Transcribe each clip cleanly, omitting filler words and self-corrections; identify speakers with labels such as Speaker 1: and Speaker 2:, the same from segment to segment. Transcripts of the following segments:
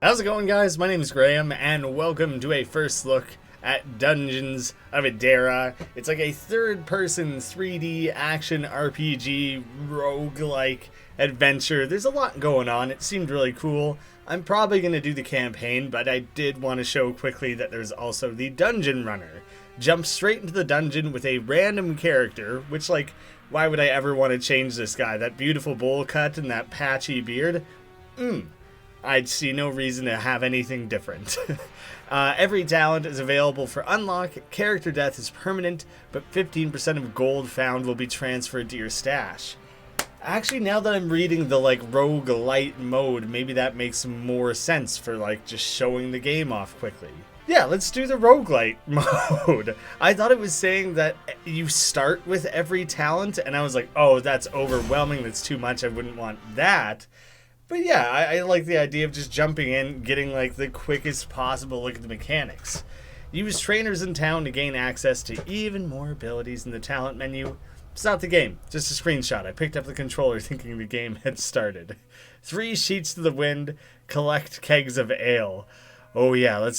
Speaker 1: How's it going, guys? My name is Graham, and welcome to a first look at Dungeons of Edera. It's like a third-person 3D action RPG roguelike adventure. There's a lot going on. It seemed really cool. I'm probably going to do the campaign, but I did want to show quickly that there's also the Dungeon Runner. Jump straight into the dungeon with a random character, which, like, why would I ever want to change this guy? That beautiful bowl cut and that patchy beard? I'd see no reason to have anything different. Every talent is available for unlock. Character death is permanent, but 15% of gold found will be transferred to your stash. Actually, now that I'm reading the roguelite mode, maybe that makes more sense for just showing the game off quickly. Yeah, let's do the roguelite mode. I thought it was saying that you start with every talent, and I was like, oh, that's overwhelming, that's too much, I wouldn't want that. But yeah, I like the idea of just jumping in, getting the quickest possible look at the mechanics. Use trainers in town to gain access to even more abilities in the talent menu. It's not the game, just a screenshot. I picked up the controller thinking the game had started. 3 sheets to the wind, collect kegs of ale. Oh yeah,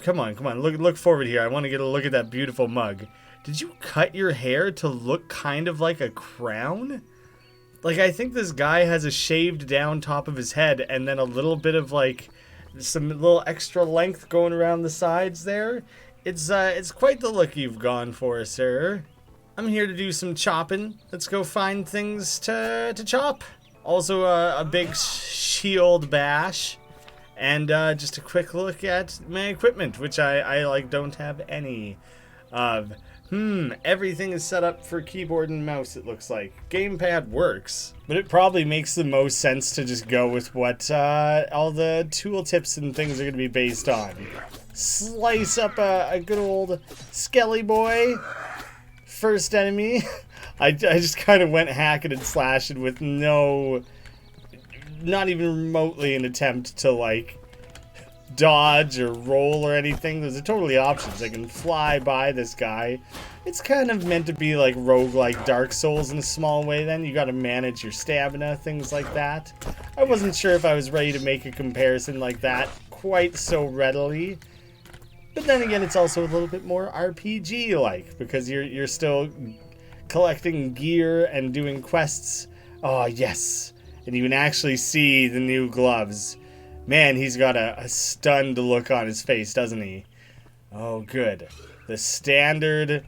Speaker 1: come on, look forward here. I want to get a look at that beautiful mug. Did you cut your hair to look kind of like a crown? I think this guy has a shaved down top of his head and then a little bit of some little extra length going around the sides there. It's quite the look you've gone for, sir. I'm here to do some chopping. Let's go find things to chop. Also a big shield bash and just a quick look at my equipment, which I don't have any of. Everything is set up for keyboard and mouse, it looks like. Gamepad works, but it probably makes the most sense to just go with what all the tooltips and things are going to be based on. Slice up a good old skelly boy. First enemy. I just kind of went hacking and slashing with not even remotely an attempt to dodge or roll or anything. Those are totally options. I can fly by this guy. It's kind of meant to be like roguelike Dark Souls in a small way then. You gotta manage your stamina, things like that. I wasn't sure if I was ready to make a comparison like that quite so readily. But then again, it's also a little bit more RPG-like because you're still collecting gear and doing quests. Oh, yes. And you can actually see the new gloves. Man, he's got a stunned look on his face, doesn't he? Oh, good. The standard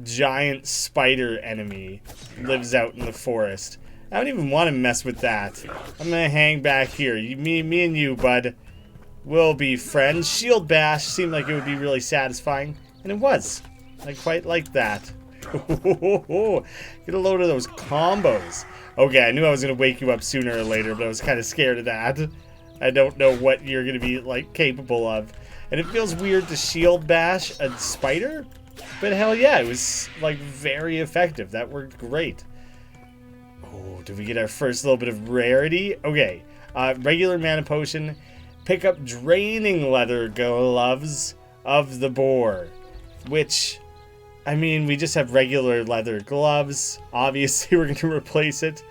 Speaker 1: giant spider enemy lives out in the forest. I don't even want to mess with that. I'm going to hang back here. Me and you, bud, will be friends. Shield bash seemed like it would be really satisfying, and it was. I quite liked that. Get a load of those combos. Okay, I knew I was going to wake you up sooner or later, but I was kind of scared of that. I don't know what you're going to be, capable of. And it feels weird to shield bash a spider, but hell yeah, it was, very effective. That worked great. Oh, did we get our first little bit of rarity? Okay, regular mana potion. Pick up draining leather gloves of the boar, which, I mean, we just have regular leather gloves. Obviously, we're going to replace it.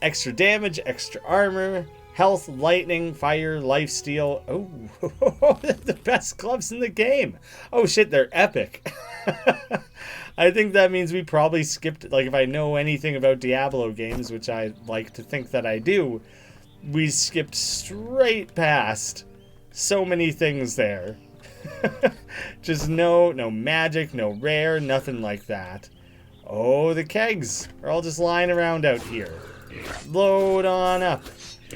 Speaker 1: Extra damage, extra armor. Health, lightning, fire, lifesteal. Oh, the best gloves in the game. Oh shit, they're epic. I think that means we probably skipped, if I know anything about Diablo games, which I like to think that I do, we skipped straight past so many things there. Just no magic, no rare, nothing like that. Oh, the kegs are all just lying around out here. Load on up.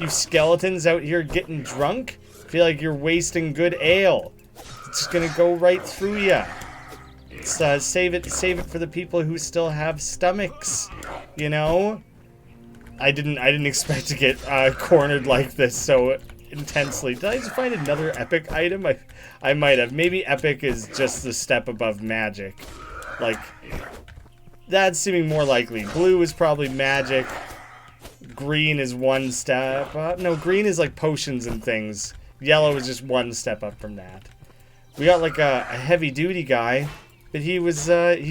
Speaker 1: You skeletons out here getting drunk? Feel like you're wasting good ale. It's just gonna go right through ya. Save it for the people who still have stomachs. You know? I didn't expect to get cornered like this so intensely. Did I just find another epic item? I might have. Maybe epic is just the step above magic. That's seeming more likely. Blue is probably magic. Green is one step up. No, green is potions and things. Yellow is just one step up from that. We got a heavy duty guy, but he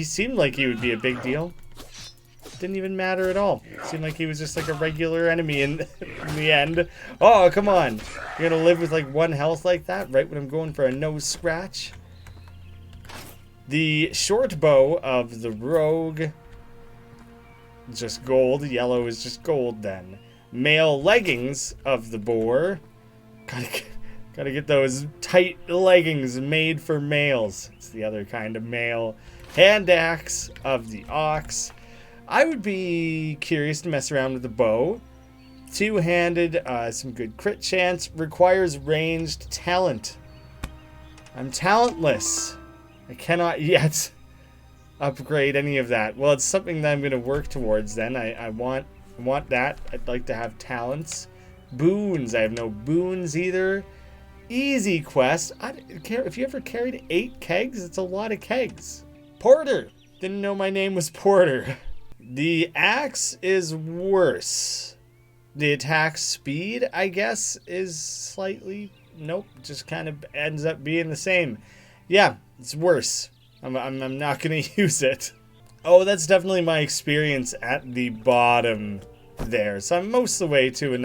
Speaker 1: seemed like he would be a big deal. Didn't even matter at all. Seemed like he was just like a regular enemy in the end. Oh, come on. You're gonna live with like 1 health like that right when I'm going for a nose scratch? The short bow of the rogue. Just gold. Yellow is just gold then. Male leggings of the boar. Gotta get those tight leggings made for males. It's the other kind of male. Hand axe of the ox. I would be curious to mess around with the bow. Two-handed, some good crit chance. Requires ranged talent. I'm talentless. I cannot yet upgrade any of that. Well, it's something that I'm going to work towards then. I want that. I'd like to have talents. Boons. I have no boons either. Easy quest. I don't care if you ever carried 8 kegs. It's a lot of kegs. Porter. Didn't know my name was Porter. The axe is worse. The attack speed, I guess, is slightly... Nope, just kind of ends up being the same. Yeah, it's worse. I'm not going to use it. Oh, that's definitely my experience at the bottom there. So I'm most of the way to the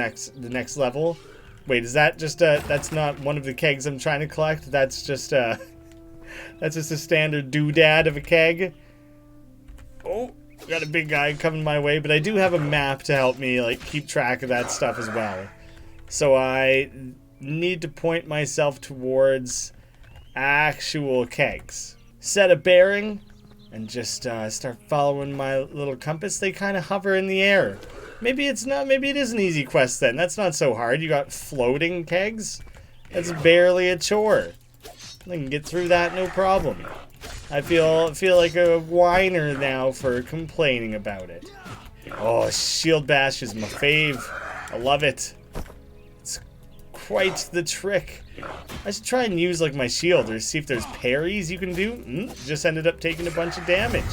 Speaker 1: next level. Wait, is that just that's not one of the kegs I'm trying to collect? That's just a standard doodad of a keg. Oh, got a big guy coming my way, but I do have a map to help me like keep track of that stuff as well. So I need to point myself towards actual kegs. Set a bearing and just start following my little compass. They kind of hover in the air. Maybe it's not. Maybe it is an easy quest then. That's not so hard. You got floating kegs. That's barely a chore. I can get through that no problem. I feel like a whiner now for complaining about it. Oh, shield bash is my fave. I love it. It's quite the trick. I should try and use like my shield or see if there's parries you can do. Just ended up taking a bunch of damage.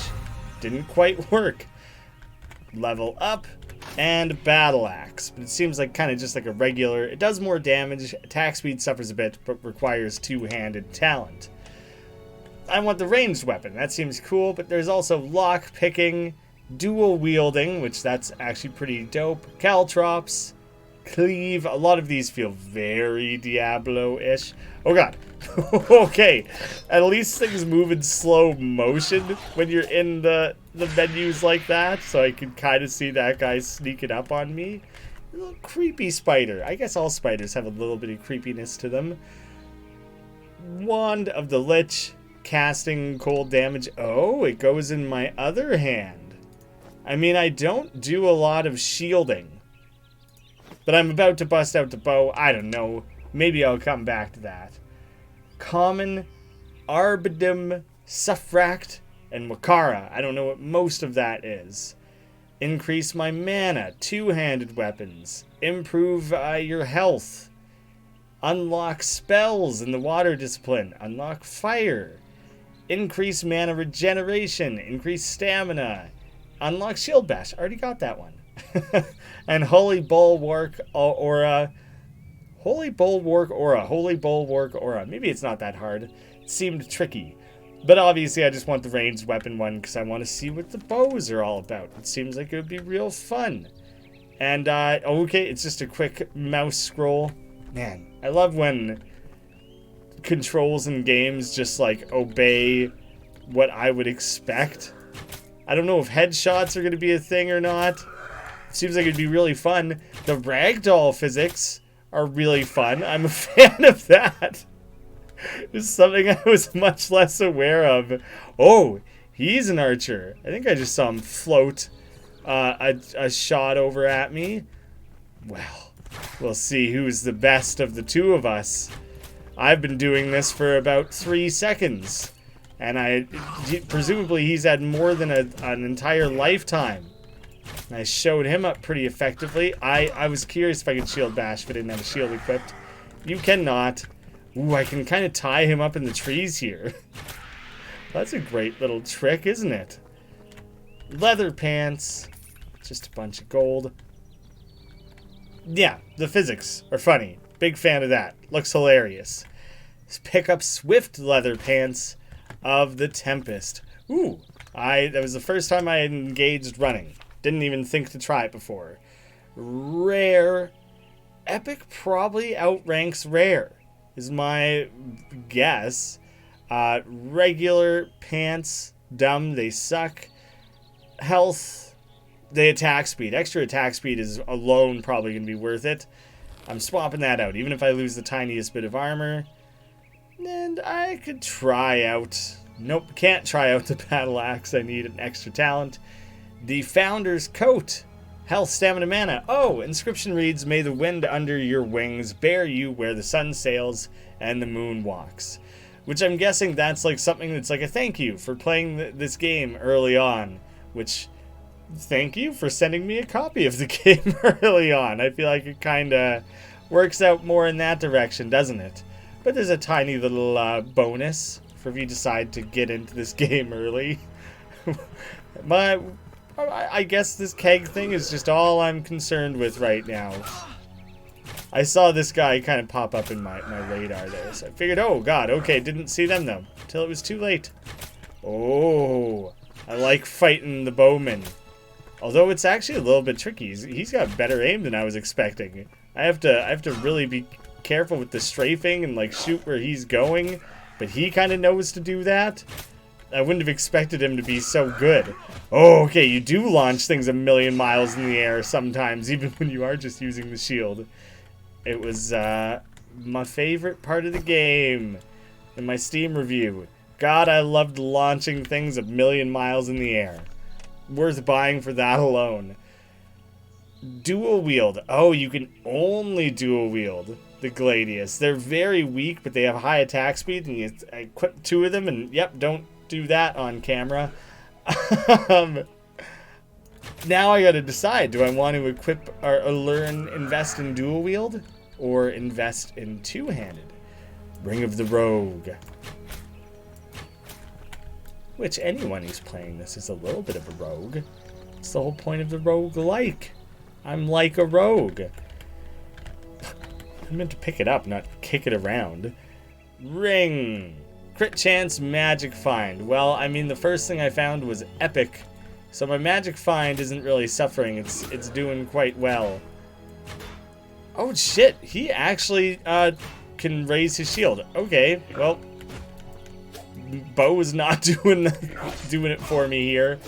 Speaker 1: Didn't quite work. Level up and battle axe. But it seems like kind of just like a regular. It does more damage. Attack speed suffers a bit, but requires two-handed talent. I want the ranged weapon. That seems cool, but there's also lock picking, dual wielding, which that's actually pretty dope. Caltrops, cleave. A lot of these feel very Diablo-ish. Oh god. Okay. At least things move in slow motion when you're in the menus like that, so I can kind of see that guy sneaking up on me. A little creepy spider. I guess all spiders have a little bit of creepiness to them. Wand of the Lich. Casting cold damage. Oh, it goes in my other hand. I mean, I don't do a lot of shielding. But I'm about to bust out the bow. I don't know. Maybe I'll come back to that. Common, Arbidum, Suffract, and Wakara. I don't know what most of that is. Increase my mana. Two-handed weapons. Improve your health. Unlock spells in the water discipline. Unlock fire. Increase mana regeneration. Increase stamina. Unlock shield bash. Already got that one. And Holy Bulwark Aura. Holy Bulwark Aura. Holy Bulwark Aura. Maybe it's not that hard. It seemed tricky. But obviously I just want the ranged weapon one because I want to see what the bows are all about. It seems like it would be real fun. And, okay, it's just a quick mouse scroll. Man, I love when controls in games just, like, obey what I would expect. I don't know if headshots are going to be a thing or not. Seems like it'd be really fun. The ragdoll physics are really fun. I'm a fan of that. It's something I was much less aware of. Oh, he's an archer. I think I just saw him float a shot over at me. Well, we'll see who's the best of the two of us. I've been doing this for about 3 seconds. And presumably he's had more than an entire lifetime. And I showed him up pretty effectively. I was curious if I could shield bash if I didn't have a shield equipped. You cannot. Ooh, I can kind of tie him up in the trees here. That's a great little trick, isn't it? Leather pants. Just a bunch of gold. Yeah, the physics are funny. Big fan of that. Looks hilarious. Let's pick up swift leather pants of the Tempest. Ooh, that was the first time I had engaged running. Didn't even think to try it before. Rare. Epic probably outranks rare, is my guess. Regular, pants, dumb, they suck. Health, they attack speed. Extra attack speed is alone probably going to be worth it. I'm swapping that out, even if I lose the tiniest bit of armor. And I could try out... Nope, can't try out the battle axe. I need an extra talent. The Founder's Coat. Health, stamina, mana. Oh, inscription reads, may the wind under your wings bear you where the sun sails and the moon walks. Which I'm guessing that's like something that's like a thank you for playing this game early on. Which, thank you for sending me a copy of the game early on. I feel like it kind of works out more in that direction, doesn't it? But there's a tiny little bonus for if you decide to get into this game early. I guess this keg thing is just all I'm concerned with right now. I saw this guy kind of pop up in my radar there, so I figured, oh god, okay, didn't see them though, until it was too late. Oh, I like fighting the bowman. Although it's actually a little bit tricky. He's got better aim than I was expecting. I have to really be careful with the strafing and like shoot where he's going, but he kind of knows to do that. I wouldn't have expected him to be so good. Oh, okay, you do launch things a million miles in the air sometimes, even when you are just using the shield. It was my favorite part of the game in my Steam review. God, I loved launching things a million miles in the air. Worth buying for that alone. Dual wield. Oh, you can only dual wield the Gladius. They're very weak, but they have high attack speed, and you equip 2 of them, and yep, don't do that on camera. Now I gotta decide, do I want to equip or invest in dual wield or invest in two-handed? Ring of the Rogue. Which anyone who's playing this is a little bit of a rogue. It's the whole point of the roguelike. I'm like a rogue. I meant to pick it up, not kick it around. Ring. Crit chance, magic find. Well, I mean, the first thing I found was epic, so my magic find isn't really suffering. It's doing quite well. Oh shit, he actually can raise his shield. Okay, well, Bo is not doing it for me here.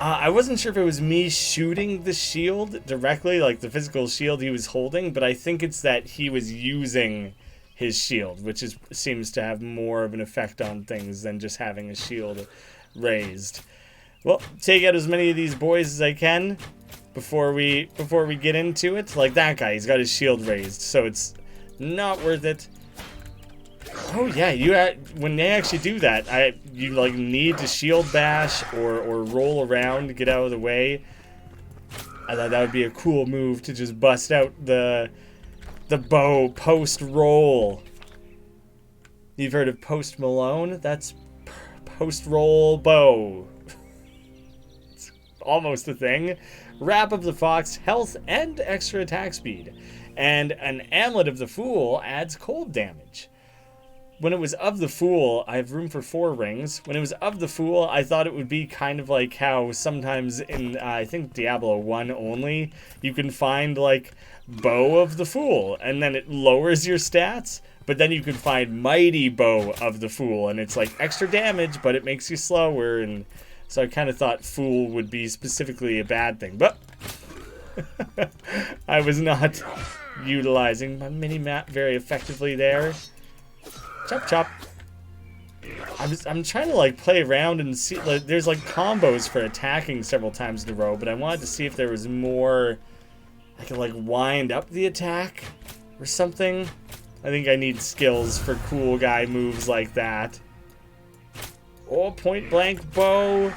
Speaker 1: I wasn't sure if it was me shooting the shield directly, like the physical shield he was holding, but I think it's that he was using his shield, which seems to have more of an effect on things than just having a shield raised. Well, take out as many of these boys as I can before we get into it. Like that guy, he's got his shield raised, so it's not worth it. Oh yeah, when they actually do that, you like need to shield bash or roll around to get out of the way. I thought that would be a cool move to just bust out the bow post roll. You've heard of Post Malone? That's post roll bow. It's almost a thing. Wrap of the Fox, health and extra attack speed. And an Amulet of the Fool adds cold damage. When it was of the Fool, I have room for 4 rings. When it was of the Fool, I thought it would be kind of like how sometimes in, I think Diablo 1 only, you can find like Bow of the Fool, and then it lowers your stats, but then you can find Mighty Bow of the Fool, and it's like extra damage, but it makes you slower, and so I kind of thought Fool would be specifically a bad thing, but I was not utilizing my mini-map very effectively there. Chop chop. I'm trying to like play around and see, like, there's like combos for attacking several times in a row, but I wanted to see if there was more I could like wind up the attack or something. I think I need skills for cool guy moves like that. Oh, point blank bow.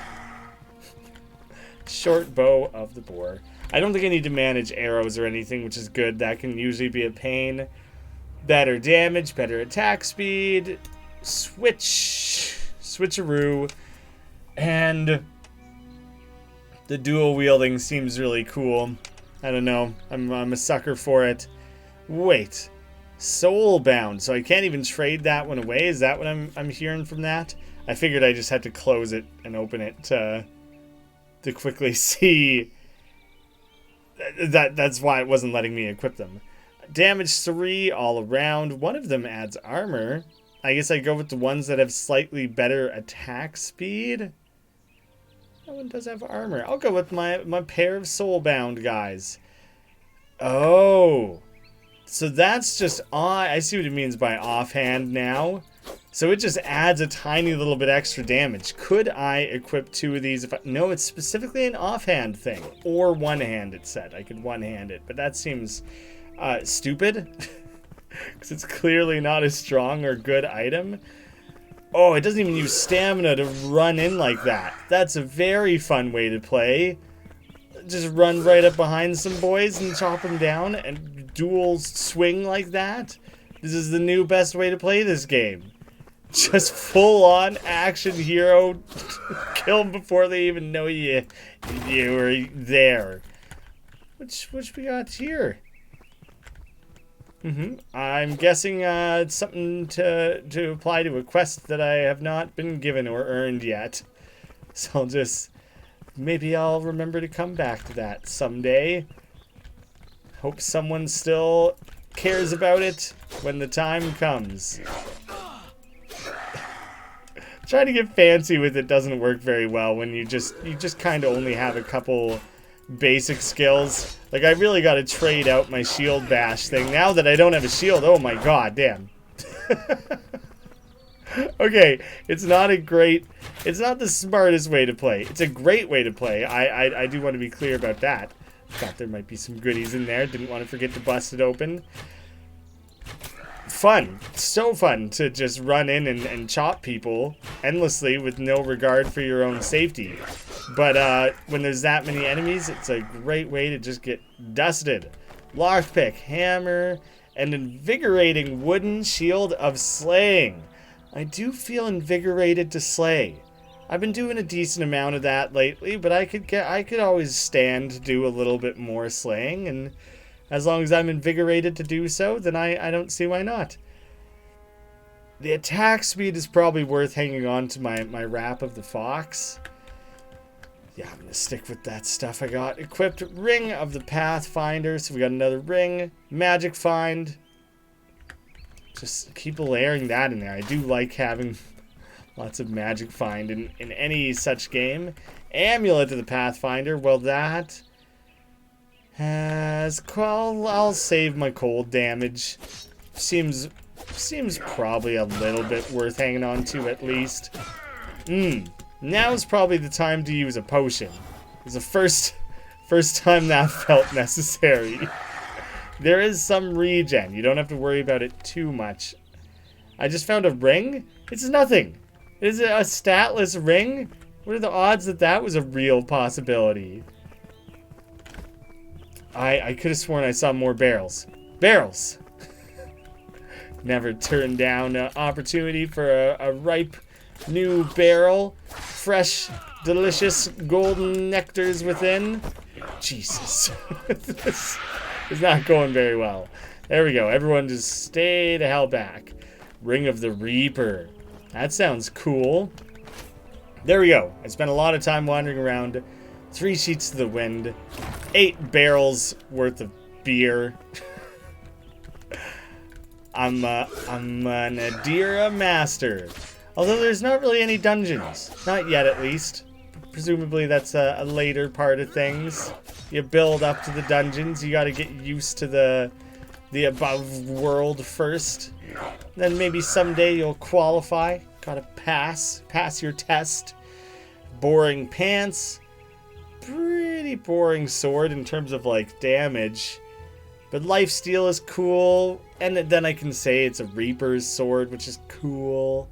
Speaker 1: Short bow of the boar. I don't think I need to manage arrows or anything, which is good. That can usually be a pain. Better damage, better attack speed, switcheroo, and the dual wielding seems really cool. I don't know, I'm a sucker for it. Wait, soulbound, so I can't even trade that one away? Is that what I'm hearing from that? I figured I just had to close it and open it to quickly see That's why it wasn't letting me equip them. Damage 3 all around. One of them adds armor. I guess I go with the ones that have slightly better attack speed. That one does have armor. I'll go with my pair of soulbound guys. Oh. So that's just... I see what it means by offhand now. So it just adds a tiny little bit extra damage. Could I equip 2 of these? No, it's specifically an offhand thing. Or one-hand, it said. I could one-hand it. But that seems stupid. Because it's clearly not a strong or good item. Oh, it doesn't even use stamina to run in like that. That's a very fun way to play. Just run right up behind some boys and chop them down and dual swing like that. This is the new best way to play this game. Just full-on action hero. Kill them before they even know you were there. Which we got here? I'm guessing it's something to apply to a quest that I have not been given or earned yet. So maybe I'll remember to come back to that someday. Hope someone still cares about it when the time comes. Trying to get fancy with it doesn't work very well when you just kind of only have a couple basic skills. Like, I really got to trade out my shield bash thing now that I don't have a shield. Oh my god, damn. Okay, it's not the smartest way to play. It's a great way to play. I do want to be clear about that. Thought there might be some goodies in there. Didn't want to forget to bust it open. Fun. So fun to just run in and chop people endlessly with no regard for your own safety. But when there's that many enemies, it's a great way to just get dusted. Lockpick, hammer, and invigorating wooden shield of slaying. I do feel invigorated to slay. I've been doing a decent amount of that lately, but I could always stand to do a little bit more slaying, and as long as I'm invigorated to do so, then I don't see why not. The attack speed is probably worth hanging on to my Wrap of the Fox. Yeah, I'm gonna stick with that stuff I got. Equipped Ring of the Pathfinder, so we got another ring. Magic Find. Just keep layering that in there. I do like having lots of magic find in any such game. Amulet of the Pathfinder. Well, that has... I'll save my cold damage. Seems probably a little bit worth hanging on to at least. Now's probably the time to use a potion. It's the first time that felt necessary. There is some regen. You don't have to worry about it too much. I just found a ring. It's nothing. Is it a statless ring? What are the odds that that was a real possibility? I could have sworn I saw more barrels. Barrels! Never turned down an opportunity for a ripe new barrel. Fresh, delicious golden nectars within. Jesus. This is not going very well. There we go. Everyone just stay the hell back. Ring of the Reaper. That sounds cool. There we go. I spent a lot of time wandering around. 3 sheets to the wind. 8 barrels worth of beer. I'm an Edera master. Although there's not really any dungeons. Not yet, at least. Presumably that's a later part of things. You build up to the dungeons. You gotta get used to the above world first. Then maybe someday you'll qualify. Gotta pass your test. Boring pants. Pretty boring sword in terms of like damage. But lifesteal is cool. And then I can say it's a Reaper's sword, which is cool.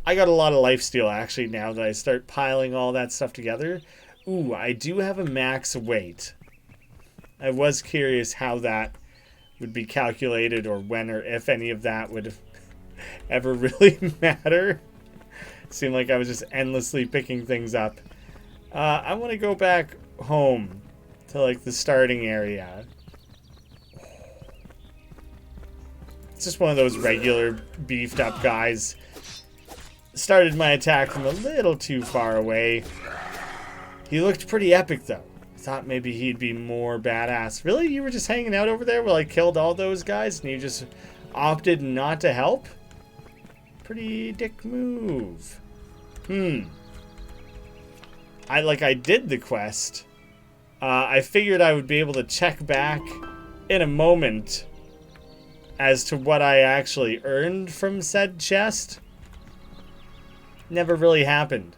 Speaker 1: I got a lot of lifesteal actually now that I start piling all that stuff together. Ooh, I do have a max weight. I was curious how that would be calculated, or when or if any of that would ever really matter. It seemed like I was just endlessly picking things up. I want to go back home to like the starting area. It's just one of those regular beefed up guys. Started my attack from a little too far away. He looked pretty epic though. thought maybe he'd be more badass. Really? You were just hanging out over there while I killed all those guys and you just opted not to help? Pretty dick move. I did the quest. I figured I would be able to check back in a moment as to what I actually earned from said chest. Never really happened.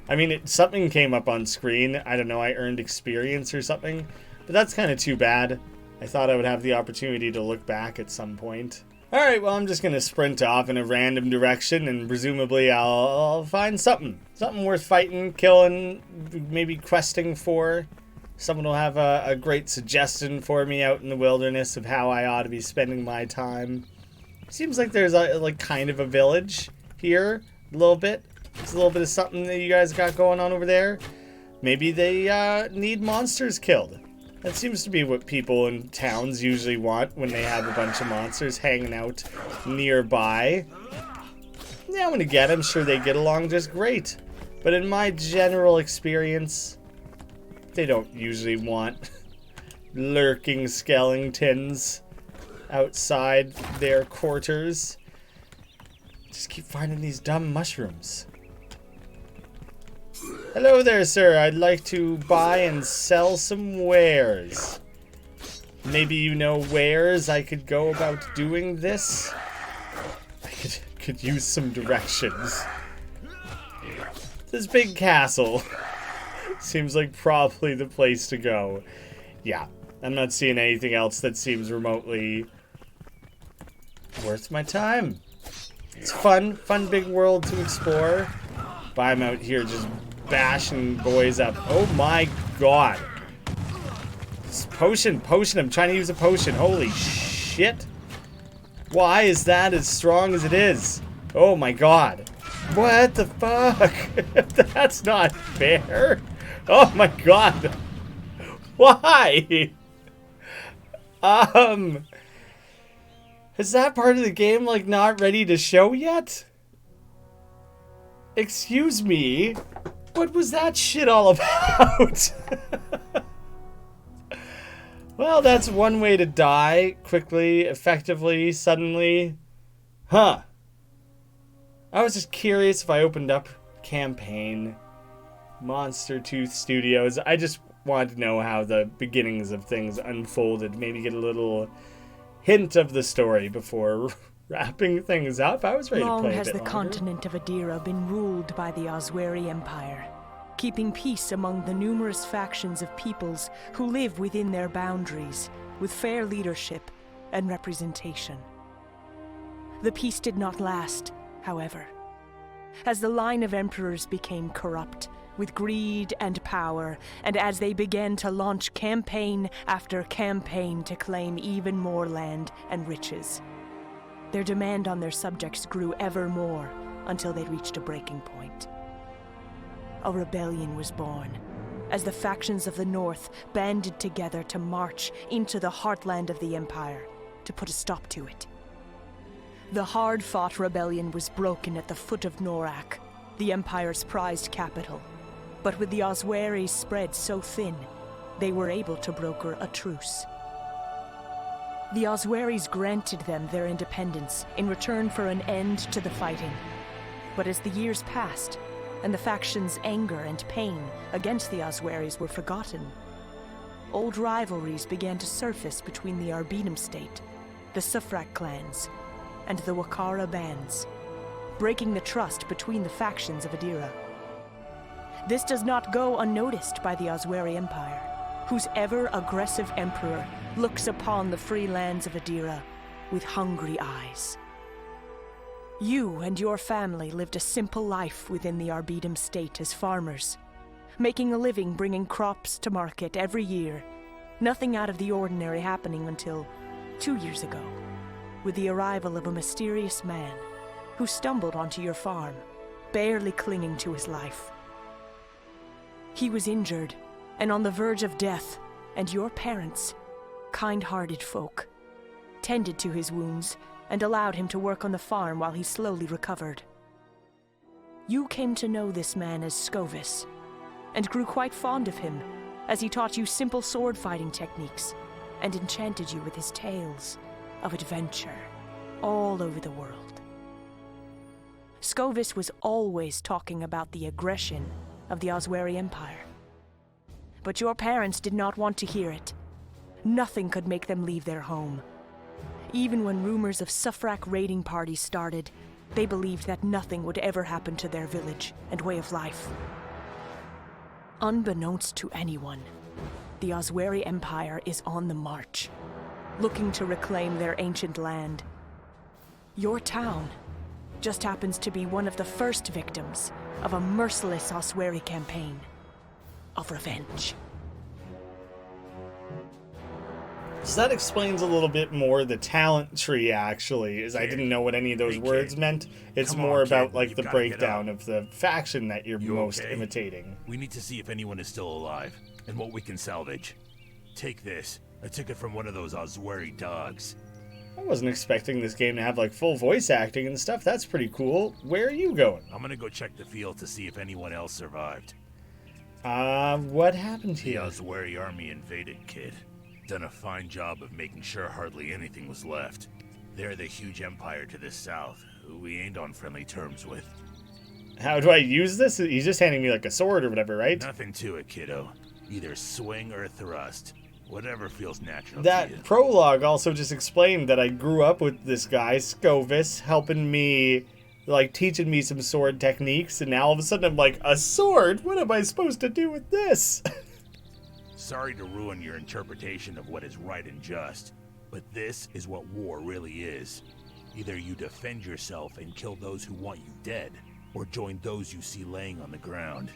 Speaker 1: I mean, something came up on screen. I don't know, I earned experience or something. But that's kind of too bad. I thought I would have the opportunity to look back at some point. Alright, well, I'm just going to sprint off in a random direction, and presumably I'll find something. Something worth fighting, killing, maybe questing for. Someone will have a great suggestion for me out in the wilderness of how I ought to be spending my time. Seems like there's kind of a village here, a little bit. It's a little bit of something that you guys got going on over there. Maybe they need monsters killed. That seems to be what people in towns usually want when they have a bunch of monsters hanging out nearby. Now and again, I'm sure they get along just great. But in my general experience, they don't usually want lurking skeletons outside their quarters. Just keep finding these dumb mushrooms. Hello there, sir. I'd like to buy and sell some wares. Maybe you know wares I could go about doing this? I could use some directions. This big castle seems like probably the place to go. Yeah, I'm not seeing anything else that seems remotely worth my time. It's fun big world to explore. But I'm out here just bashing boys up. Oh my god. This potion. I'm trying to use a potion. Holy shit. Why is that as strong as it is? Oh my god. What the fuck? That's not fair. Oh my god. Why? Is that part of the game not ready to show yet? Excuse me? What was that shit all about? Well, that's one way to die. Quickly, effectively, suddenly. Huh. I was just curious if I opened up campaign. Monster Tooth Studios. I just wanted to know how the beginnings of things unfolded. Maybe get a little hint of the story before wrapping things up. I was ready to play a bit longer.
Speaker 2: Long has the continent of Edera been ruled by the Osweri Empire, keeping peace among the numerous factions of peoples who live within their boundaries, with fair leadership and representation. The peace did not last, however, as the line of emperors became corrupt with greed and power, and as they began to launch campaign after campaign to claim even more land and riches. Their demand on their subjects grew ever more until they reached a breaking point. A rebellion was born, as the factions of the north banded together to march into the heartland of the Empire to put a stop to it. The hard-fought rebellion was broken at the foot of Norak, the Empire's prized capital, but with the Osweris spread so thin, they were able to broker a truce. The Osweris granted them their independence in return for an end to the fighting. But as the years passed, and the factions' anger and pain against the Osweris were forgotten, old rivalries began to surface between the Arbenum state, the Sufrak clans, and the Wakara bands, breaking the trust between the factions of Edera. This does not go unnoticed by the Osweri Empire, whose ever-aggressive emperor looks upon the free lands of Edera with hungry eyes. You and your family lived a simple life within the Arbenum state as farmers, making a living bringing crops to market every year, nothing out of the ordinary happening until 2 years ago, with the arrival of a mysterious man who stumbled onto your farm, barely clinging to his life. He was injured and on the verge of death, and your parents, kind-hearted folk, tended to his wounds and allowed him to work on the farm while he slowly recovered. You came to know this man as Scovis, and grew quite fond of him, as he taught you simple sword fighting techniques and enchanted you with his tales of adventure all over the world. Scovis was always talking about the aggression of the Osweri Empire. But your parents did not want to hear it. Nothing could make them leave their home. Even when rumors of Suffrak raiding parties started, they believed that nothing would ever happen to their village and way of life. Unbeknownst to anyone, the Osweri Empire is on the march, looking to reclaim their ancient land. Your town just happens to be one of the first victims of a merciless Osweri campaign of revenge.
Speaker 1: So that explains a little bit more the talent tree, actually, is I didn't know what any of those words meant. It's more about, like, the breakdown of the faction that you're most imitating.
Speaker 3: We need to see if anyone is still alive, and what we can salvage. Take this. I took it from one of those Osweri dogs.
Speaker 1: I wasn't expecting this game to have, like, full voice acting and stuff. That's pretty cool. Where are you going?
Speaker 3: I'm gonna go check the field to see if anyone else survived.
Speaker 1: What happened
Speaker 3: The
Speaker 1: here?
Speaker 3: Osweri army invaded, kid. Done a fine job of making sure hardly anything was left. They're the huge empire to the south, who we ain't on friendly terms with.
Speaker 1: How do I use this? He's just handing me, like, a sword or whatever, right?
Speaker 3: Nothing to it, kiddo. Either swing or thrust. Whatever feels natural to you.
Speaker 1: That prologue also just explained that I grew up with this guy, Scovis, helping me, like, teaching me some sword techniques, and now all of a sudden I'm like, a sword? What am I supposed to do with this?
Speaker 3: Sorry to ruin your interpretation of what is right and just, but this is what war really is. Either you defend yourself and kill those who want you dead, or join those you see laying on the ground.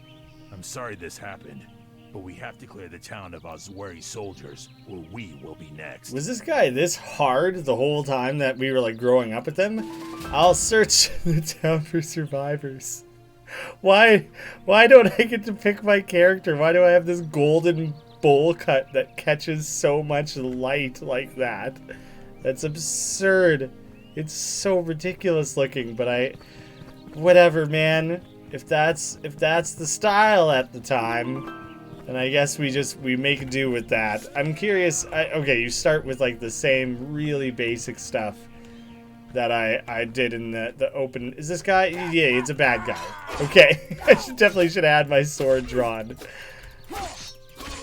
Speaker 3: I'm sorry this happened, but we have to clear the town of Osweri soldiers, or we will be next.
Speaker 1: Was this guy this hard the whole time that we were, like, growing up with him? I'll search the town for survivors. Why don't I get to pick my character? Why do I have this golden bowl cut that catches so much light like that? That's absurd. It's so ridiculous looking, but whatever, man. If that's the style at the time, then I guess we make do with that. I'm curious. Okay, you start with, like, the same really basic stuff that I did in the open. Is this guy? Yeah, he's a bad guy. Okay, I definitely should have had my sword drawn.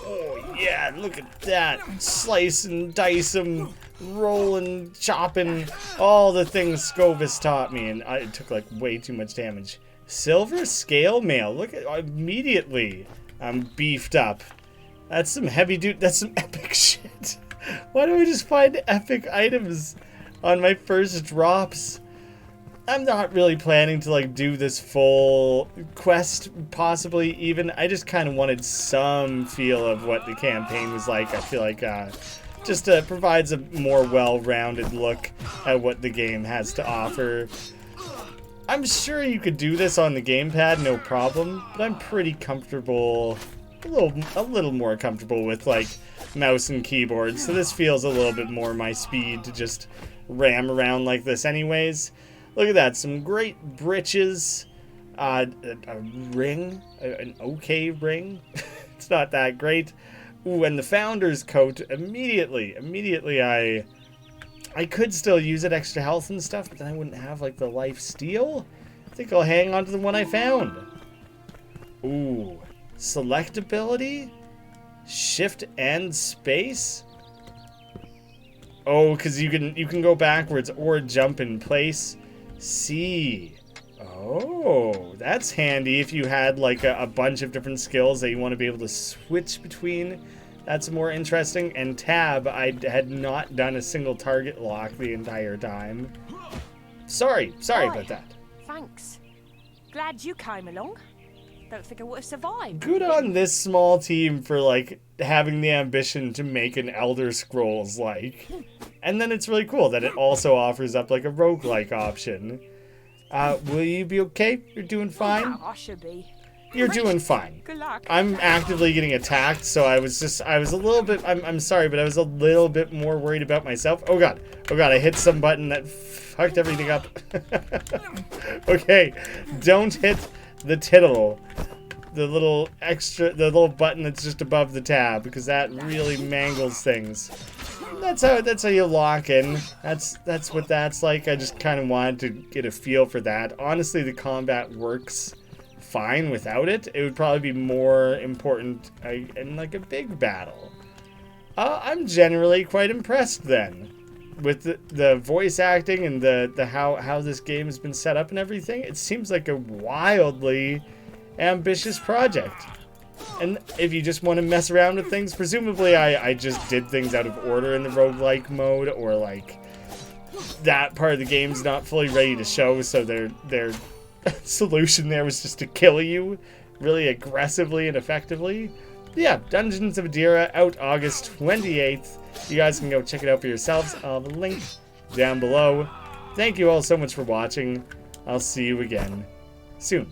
Speaker 1: Oh yeah, look at that. Slice and dice him, rolling, chopping, all the things Scovis taught me, and it took, like, way too much damage. Silver scale mail. Look at immediately. I'm beefed up. That's some heavy dude. That's some epic shit. Why do I just find epic items on my first drops? I'm not really planning to, like, do this full quest, possibly even. I just kind of wanted some feel of what the campaign was like. I feel like just provides a more well-rounded look at what the game has to offer. I'm sure you could do this on the gamepad, no problem, but I'm pretty comfortable, a little more comfortable with, like, mouse and keyboard, so this feels a little bit more my speed to just ram around like this anyways. Look at that, some great breeches, a ring, an okay ring. It's not that great. Ooh, and the founder's coat, immediately I could still use it, extra health and stuff, but then I wouldn't have, like, the life steal. I think I'll hang on to the one I found. Ooh. Select ability? Shift and space? Oh, because you can go backwards or jump in place. C. Oh, that's handy if you had, like, a bunch of different skills that you want to be able to switch between. That's more interesting. And tab, I had not done a single target lock the entire time. Sorry about that.
Speaker 2: Thanks. Glad you came along. Don't think I would have survived.
Speaker 1: Good on this small team for, like, having the ambition to make an Elder Scrolls like. And then it's really cool that it also offers up, like, a roguelike option. Will you be okay? You're doing fine?
Speaker 2: Oh, I should be.
Speaker 1: You're doing fine.
Speaker 2: Good luck.
Speaker 1: I'm actively getting attacked, so I was a little bit, I'm sorry, but I was a little bit more worried about myself. Oh god, I hit some button that fucked everything up. Okay, don't hit the tittle. little button that's just above the tab, because that really mangles things. That's how you lock in. That's what that's like. I just kind of wanted to get a feel for that. Honestly, the combat works fine without it. It would probably be more important in like a big battle. I'm generally quite impressed then with the voice acting and the how this game has been set up and everything. It seems like a wildly ambitious project. And if you just want to mess around with things, presumably I just did things out of order in the roguelike mode, or like that part of the game's not fully ready to show, so their solution there was just to kill you really aggressively and effectively. But yeah, Dungeons of Edera out August 28th. You guys can go check it out for yourselves. I'll have a link down below. Thank you all so much for watching. I'll see you again soon.